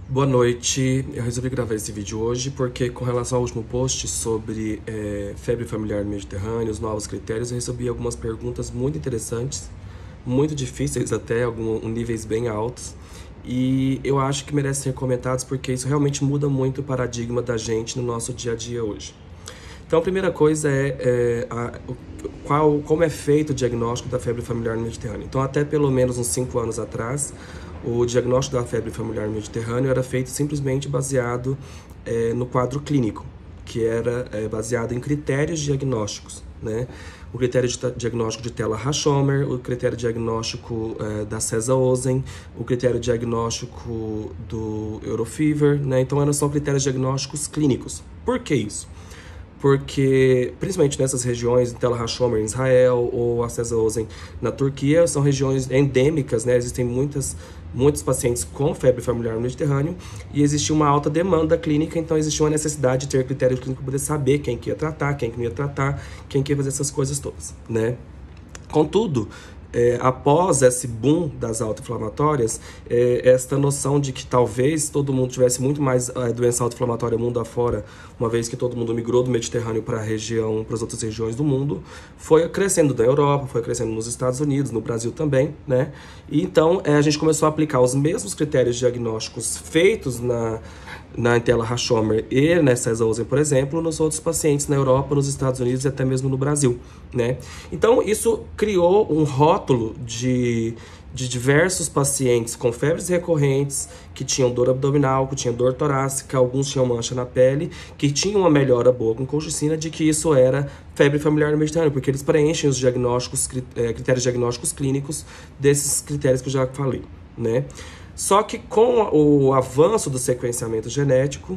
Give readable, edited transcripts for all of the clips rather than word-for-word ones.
Boa noite, eu resolvi gravar esse vídeo hoje porque com relação ao último post sobre febre familiar no Mediterrâneo, os novos critérios, eu recebi algumas perguntas muito interessantes, muito difíceis até, alguns níveis bem altos, e eu acho que merecem ser comentados porque isso realmente muda muito o paradigma da gente no nosso dia a dia hoje. Então a primeira coisa como é feito o diagnóstico da febre familiar no Mediterrâneo. Então até pelo menos uns 5 anos atrás, o diagnóstico da febre familiar no Mediterrâneo era feito simplesmente baseado no quadro clínico, que era baseado em critérios diagnósticos, né? O critério diagnóstico de Teller-Hashomer, o critério diagnóstico da Cesa-Ozen, o critério diagnóstico do Eurofever, né? Então são critérios diagnósticos clínicos. Por que isso? Porque, principalmente nessas regiões, Teller-Hashomer em Israel ou a Cesa-Ozen na Turquia, são regiões endêmicas, né? Existem muitos pacientes com febre familiar no Mediterrâneo e existia uma alta demanda clínica, então existia uma necessidade de ter critério clínico para poder saber quem que ia tratar, quem que não ia tratar, quem que ia fazer essas coisas todas, né? Contudo, após esse boom das autoinflamatórias, esta noção de que talvez todo mundo tivesse muito mais doença autoinflamatória mundo afora, uma vez que todo mundo migrou do Mediterrâneo para as outras regiões do mundo, foi crescendo na Europa, foi crescendo nos Estados Unidos, no Brasil também, né? E então a gente começou a aplicar os mesmos critérios diagnósticos feitos na Teller-Hashomer e na Cesa-Ozen, por exemplo, nos outros pacientes na Europa, nos Estados Unidos e até mesmo no Brasil, né? Então, isso criou um rótulo de diversos pacientes com febres recorrentes, que tinham dor abdominal, que tinham dor torácica, alguns tinham mancha na pele, que tinham uma melhora boa com colchicina, de que isso era febre familiar no Mediterrâneo, porque eles preenchem os critérios diagnósticos clínicos desses critérios que eu já falei, né? Só que com o avanço do sequenciamento genético,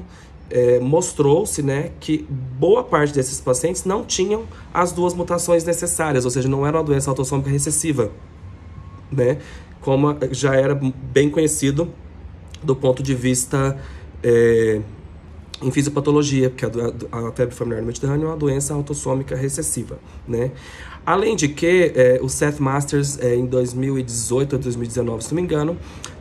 mostrou-se, né, que boa parte desses pacientes não tinham as duas mutações necessárias, ou seja, não era uma doença autossômica recessiva, né, como já era bem conhecido do ponto de vista em fisiopatologia, porque a febre familiar no Mediterrâneo é uma doença autossômica recessiva, né? Além de que o Seth Masters, em 2018 ou 2019, se não me engano,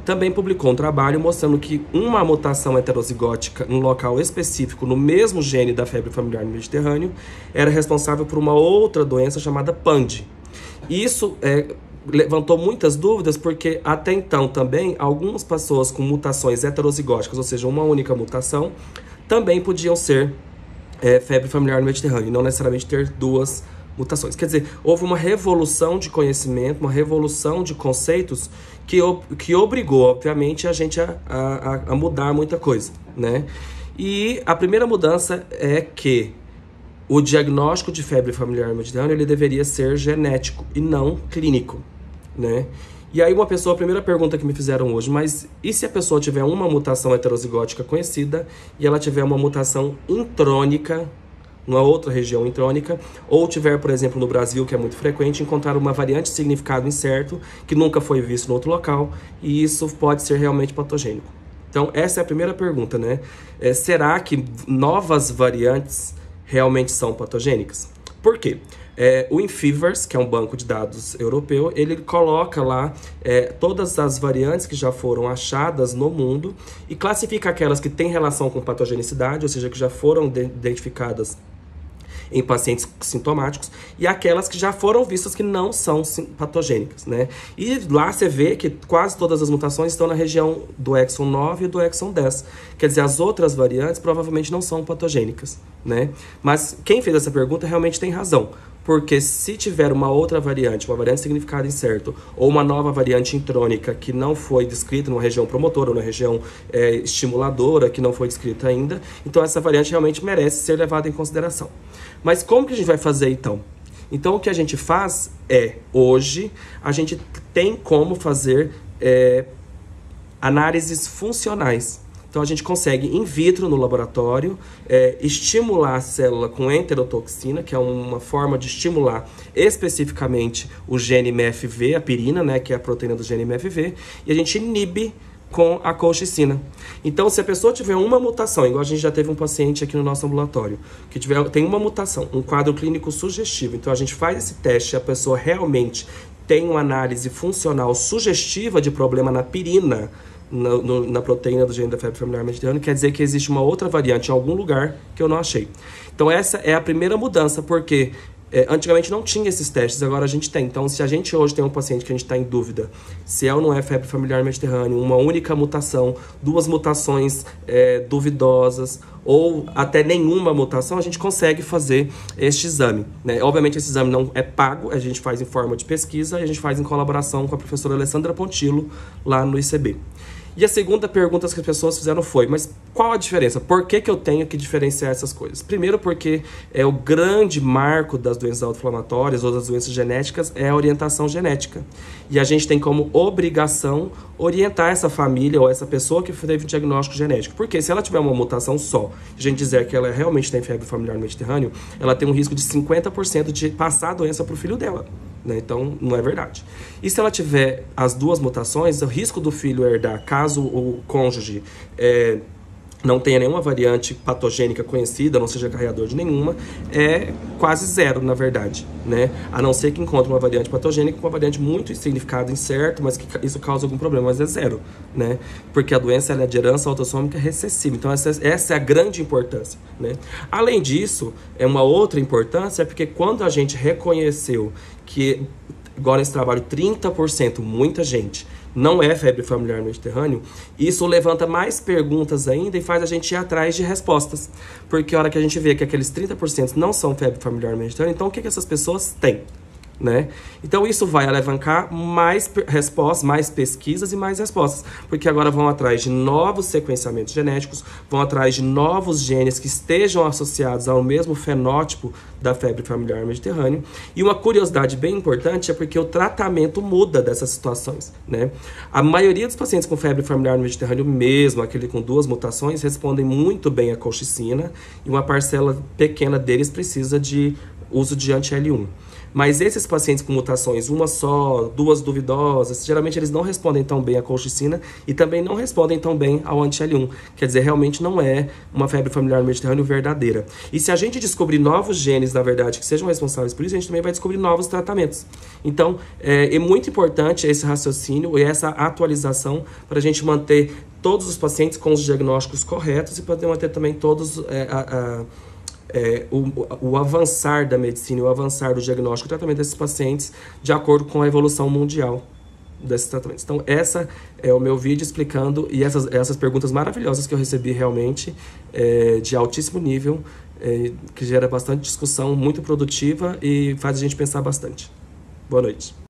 também publicou um trabalho mostrando que uma mutação heterozigótica num local específico, no mesmo gene da febre familiar no Mediterrâneo, era responsável por uma outra doença chamada PAND. Isso levantou muitas dúvidas, porque até então também algumas pessoas com mutações heterozigóticas, ou seja, uma única mutação, também podiam ser febre familiar no Mediterrâneo, e não necessariamente ter duas mutações. Quer dizer, houve uma revolução de conhecimento, uma revolução de conceitos que obrigou, obviamente, a gente a mudar muita coisa, né? E a primeira mudança é que o diagnóstico de febre familiar no Mediterrâneo ele deveria ser genético e não clínico, né? E aí a primeira pergunta que me fizeram hoje, mas e se a pessoa tiver uma mutação heterozigótica conhecida e ela tiver uma mutação intrônica, numa outra região intrônica, ou tiver, por exemplo, no Brasil, que é muito frequente, encontrar uma variante de significado incerto que nunca foi visto em outro local, e isso pode ser realmente patogênico. Então, essa é a primeira pergunta, né? Será que novas variantes realmente são patogênicas? Por quê? O Infivers, que é um banco de dados europeu, ele coloca lá todas as variantes que já foram achadas no mundo e classifica aquelas que têm relação com patogenicidade, ou seja, que já foram identificadas em pacientes sintomáticos, e aquelas que já foram vistas que não são patogênicas, né? E lá você vê que quase todas as mutações estão na região do exon 9 e do exon 10. Quer dizer, as outras variantes provavelmente não são patogênicas, né? Mas quem fez essa pergunta realmente tem razão, porque se tiver uma outra variante, uma variante de significado incerto, ou uma nova variante intrônica que não foi descrita numa região promotora, ou na região estimuladora, que não foi descrita ainda, então essa variante realmente merece ser levada em consideração. Mas como que a gente vai fazer então? Então o que a gente faz hoje, a gente tem como fazer análises funcionais. Então, a gente consegue, in vitro, no laboratório, estimular a célula com enterotoxina, que é uma forma de estimular especificamente o gene MFV, a pirina, né, que é a proteína do gene MFV, e a gente inibe com a colchicina. Então, se a pessoa tiver uma mutação, igual a gente já teve um paciente aqui no nosso ambulatório, que tem uma mutação, um quadro clínico sugestivo, então a gente faz esse teste, a pessoa realmente tem uma análise funcional sugestiva de problema na pirina, na proteína do gene da febre familiar mediterrânea, quer dizer que existe uma outra variante em algum lugar que eu não achei. Então essa é a primeira mudança, porque antigamente não tinha esses testes, agora a gente tem. Então, se a gente hoje tem um paciente que a gente está em dúvida se é ou não é febre familiar mediterrânea, uma única mutação, duas mutações duvidosas, ou até nenhuma mutação, a gente consegue fazer este exame, né? Obviamente, esse exame não é pago, a gente faz em forma de pesquisa e a gente faz em colaboração com a professora Alessandra Pontillo, lá no ICB. E a segunda pergunta que as pessoas fizeram foi, mas qual a diferença? Por que eu tenho que diferenciar essas coisas? Primeiro porque o grande marco das doenças autoinflamatórias ou das doenças genéticas é a orientação genética. E a gente tem como obrigação orientar essa família ou essa pessoa que teve um diagnóstico genético. Porque se ela tiver uma mutação só, a gente dizer que ela realmente tem febre familiar mediterrânea, ela tem um risco de 50% de passar a doença para o filho dela. Então, não é verdade. E se ela tiver as duas mutações, o risco do filho herdar, caso o cônjuge não tenha nenhuma variante patogênica conhecida, não seja carreador de nenhuma, é quase zero, na verdade, né? A não ser que encontre uma variante patogênica com uma variante muito significada, incerto, mas que isso causa algum problema, mas é zero, né? Porque a doença ela é de herança autossômica recessiva, então essa é a grande importância, né? Além disso, uma outra importância é porque quando a gente reconheceu que, agora nesse trabalho, 30%, muita gente, não é febre familiar mediterrânea, isso levanta mais perguntas ainda e faz a gente ir atrás de respostas. Porque a hora que a gente vê que aqueles 30% não são febre familiar mediterrânea, então o que essas pessoas têm? Né? Então isso vai alavancar mais respostas, mais pesquisas e mais respostas, porque agora vão atrás de novos sequenciamentos genéticos, vão atrás de novos genes que estejam associados ao mesmo fenótipo da febre familiar mediterrânea. E uma curiosidade bem importante é porque o tratamento muda dessas situações, né? A maioria dos pacientes com febre familiar mediterrânea, mesmo aquele com duas mutações, respondem muito bem à colchicina, e uma parcela pequena deles precisa de uso de anti-L1. Mas esses pacientes com mutações, uma só, duas duvidosas, geralmente eles não respondem tão bem à colchicina e também não respondem tão bem ao anti-L1. Quer dizer, realmente não é uma febre familiar mediterrânea verdadeira. E se a gente descobrir novos genes, na verdade, que sejam responsáveis por isso, a gente também vai descobrir novos tratamentos. Então, é muito importante esse raciocínio e essa atualização para a gente manter todos os pacientes com os diagnósticos corretos e poder manter também todos o avançar da medicina, o avançar do diagnóstico e tratamento desses pacientes de acordo com a evolução mundial desses tratamentos. Então, essa é o meu vídeo explicando, e essas perguntas maravilhosas que eu recebi realmente, de altíssimo nível, que gera bastante discussão, muito produtiva e faz a gente pensar bastante. Boa noite.